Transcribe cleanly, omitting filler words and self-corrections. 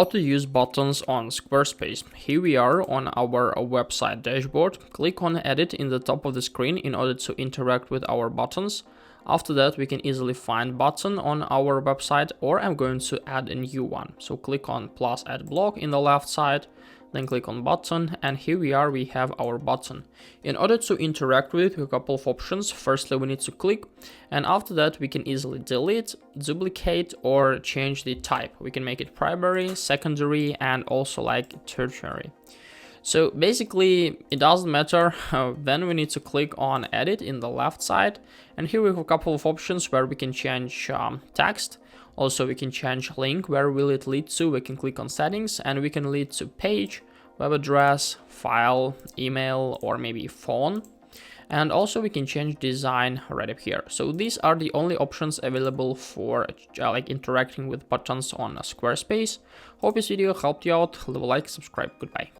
How to use buttons on Squarespace. Here we are on our website dashboard. Click on edit in the top of the screen in order to interact with our buttons. After that, we can easily find button on our website, or I'm going to add a new one. So click on plus add block in the left side, then click on button, and here we are, we have our button. In order to interact with it, a couple of options. Firstly, we need to click, and after that we can easily delete, duplicate, or change the type. We can make it primary, secondary, and also like tertiary. So basically it doesn't matter. Then we need to click on edit in the left side, and here we have a couple of options where we can change text. Also, we can change link. Where will it lead to? We can click on settings, and we can lead to page, web address, file, email, or maybe phone. And also we can change design right up here. So these are the only options available for like interacting with buttons on Squarespace. Hope this video helped you out. Leave a like, subscribe, goodbye.